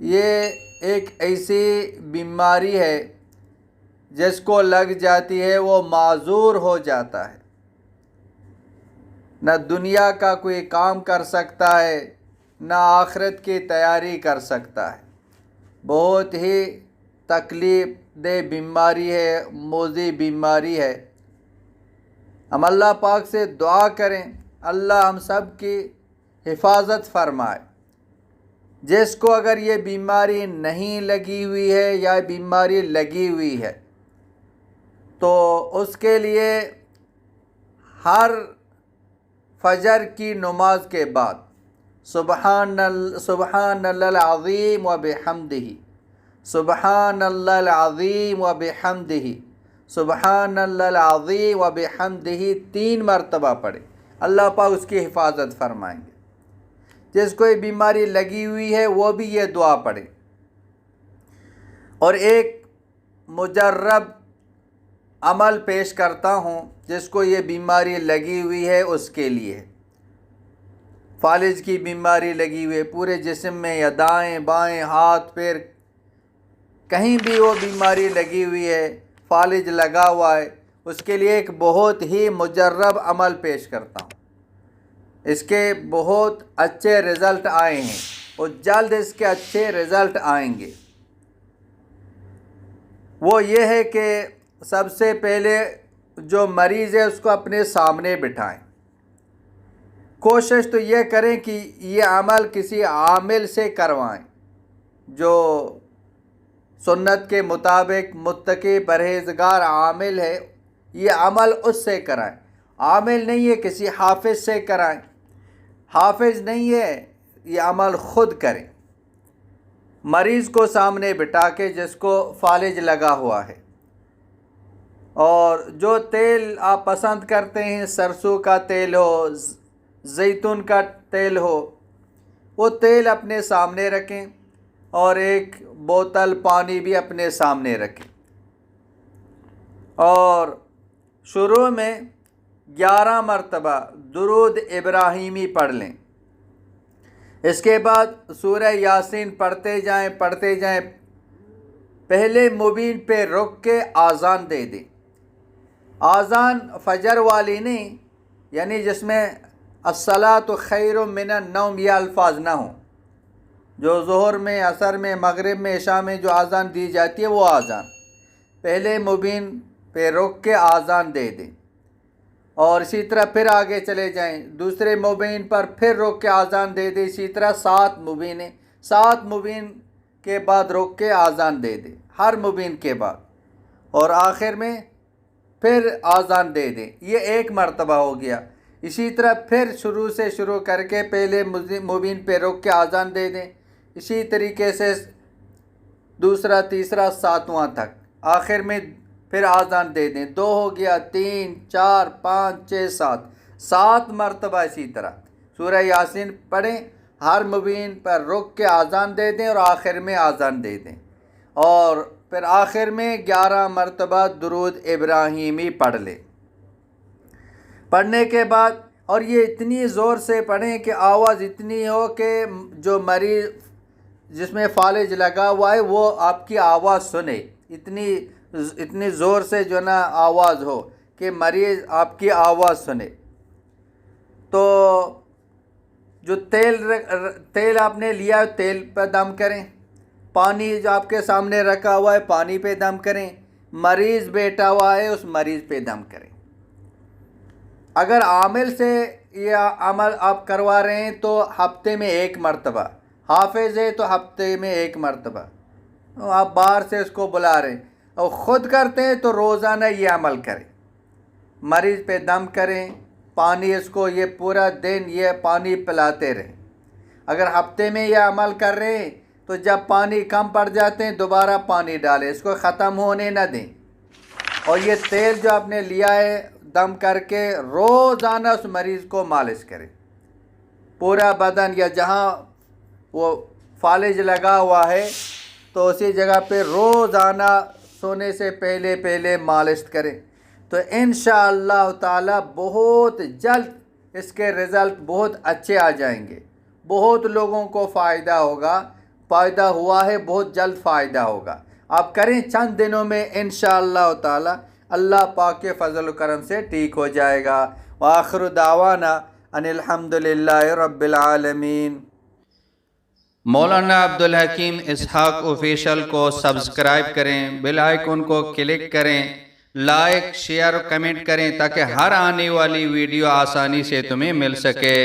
یہ ایک ایسی بیماری ہے جس کو لگ جاتی ہے وہ معذور ہو جاتا ہے، نہ دنیا کا کوئی کام کر سکتا ہے نہ آخرت کی تیاری کر سکتا ہے۔ بہت ہی تکلیف دہ بیماری ہے، موذی بیماری ہے۔ ہم اللہ پاک سے دعا کریں اللہ ہم سب کی حفاظت فرمائے۔ جس کو اگر یہ بیماری نہیں لگی ہوئی ہے یا بیماری لگی ہوئی ہے تو اس کے لیے ہر فجر کی نماز کے بعد سبحان اللہ العظیم و بحمدہ، سبحان اللہ العظیم و بحمدہ، سبحان اللہ العظیم و بحمدہ 3 مرتبہ پڑھے، اللہ پاک اس کی حفاظت فرمائیں گے۔ جس کو یہ بیماری لگی ہوئی ہے وہ بھی یہ دعا پڑھے۔ اور ایک مجرب عمل پیش کرتا ہوں جس کو یہ بیماری لگی ہوئی ہے اس کے لیے، فالج کی بیماری لگی ہوئی ہے پورے جسم میں، یا دائیں بائیں ہاتھ پیر کہیں بھی وہ بیماری لگی ہوئی ہے، فالج لگا ہوا ہے، اس کے لیے ایک بہت ہی مجرب عمل پیش کرتا ہوں۔ اس کے بہت اچھے رزلٹ آئے ہیں اور جلد اس کے اچھے رزلٹ آئیں گے۔ وہ یہ ہے کہ سب سے پہلے جو مریض ہے اس کو اپنے سامنے بٹھائیں۔ کوشش تو یہ کریں کہ یہ عمل کسی عامل سے کروائیں جو سنت کے مطابق متقی پرہیزگار عامل ہے، یہ عمل اس سے کرائیں۔ عامل نہیں ہے کسی حافظ سے کرائیں، حافظ نہیں ہے یہ عمل خود کریں۔ مریض کو سامنے بٹھا کے جس کو فالج لگا ہوا ہے، اور جو تیل آپ پسند کرتے ہیں، سرسوں کا تیل ہو، زیتون کا تیل ہو، وہ تیل اپنے سامنے رکھیں اور ایک بوتل پانی بھی اپنے سامنے رکھیں، اور شروع میں 11 مرتبہ درود ابراہیمی پڑھ لیں۔ اس کے بعد سورہ یاسین پڑھتے جائیں۔ پہلے مبین پہ رک کے آذان دے دیں۔ آذان فجر والی نہیں، یعنی جس میں الصلاۃ خیر من النوم یہ الفاظ نہ ہوں، جو ظہر میں، عصر میں، مغرب میں، عشاء میں جو آذان دی جاتی ہے وہ آذان پہلے مبین پہ رک کے آذان دے دیں، اور اسی طرح پھر آگے چلے جائیں، دوسرے مبین پر پھر رک کے آذان دے دیں، اسی طرح 7 مبین کے بعد رک کے آذان دے دیں ہر مبین کے بعد، اور آخر میں پھر آذان دے دیں۔ یہ 1 مرتبہ ہو گیا۔ اسی طرح پھر شروع کر کے پہلے مبین پہ رک کے آذان دے دیں، اسی طریقے سے دوسرا، تیسرا، 7واں تک، آخر میں پھر آذان دے دیں۔ 2 ہو گیا، 3، 4، 5، 6، 7 مرتبہ اسی طرح سورہ یاسین پڑھیں، ہر مبین پر رک کے آذان دے دیں اور آخر میں آذان دے دیں، اور پھر آخر میں 11 مرتبہ درود ابراہیمی پڑھ لیں۔ پڑھنے کے بعد، اور یہ اتنی زور سے پڑھیں کہ آواز اتنی ہو کہ جو مریض جس میں فالج لگا ہوا ہے وہ آپ کی آواز سنے، اتنی زور سے جو نا آواز ہو کہ مریض آپ کی آواز سنے۔ تو جو تیل آپ نے لیا ہے تیل پہ دم کریں، پانی جو آپ کے سامنے رکھا ہوا ہے پانی پہ دم کریں، مریض بیٹھا ہوا ہے اس مریض پہ دم کریں۔ اگر عامل سے یہ عمل آپ کروا رہے ہیں تو ہفتے میں 1 مرتبہ، حافظ ہے تو ہفتے میں 1 مرتبہ، آپ باہر سے اس کو بلا رہے ہیں، اور خود کرتے ہیں تو روزانہ یہ عمل کریں، مریض پہ دم کریں، پانی اس کو یہ پورا دن یہ پانی پلاتے رہیں۔ اگر ہفتے میں یہ عمل کر رہے ہیں تو جب پانی کم پڑ جاتے ہیں دوبارہ پانی ڈالیں، اس کو ختم ہونے نہ دیں، اور یہ تیل جو آپ نے لیا ہے دم کر کے روزانہ اس مریض کو مالش کریں، پورا بدن، یا جہاں وہ فالج لگا ہوا ہے تو اسی جگہ پہ روزانہ سونے سے پہلے مالش کریں، تو انشاءاللہ تعالی بہت جلد اس کے رزلٹ بہت اچھے آ جائیں گے، بہت لوگوں کو فائدہ ہوگا، فائدہ ہوا ہے، بہت جلد فائدہ ہوگا. آپ کریں چند دنوں میں انشاءاللہ تعالی اللہ پاک کے فضل و کرم سے ٹھیک ہو جائے گا. وآخر دعوانا ان الحمدللہ رب العالمین. مولانا عبدالحکیم اسحاق آفیشل کو سبسکرائب کریں، بیل آئیکن کو کلک کریں، لائک شیئر کمنٹ کریں تاکہ ہر آنے والی ویڈیو آسانی سے تمہیں مل سکے.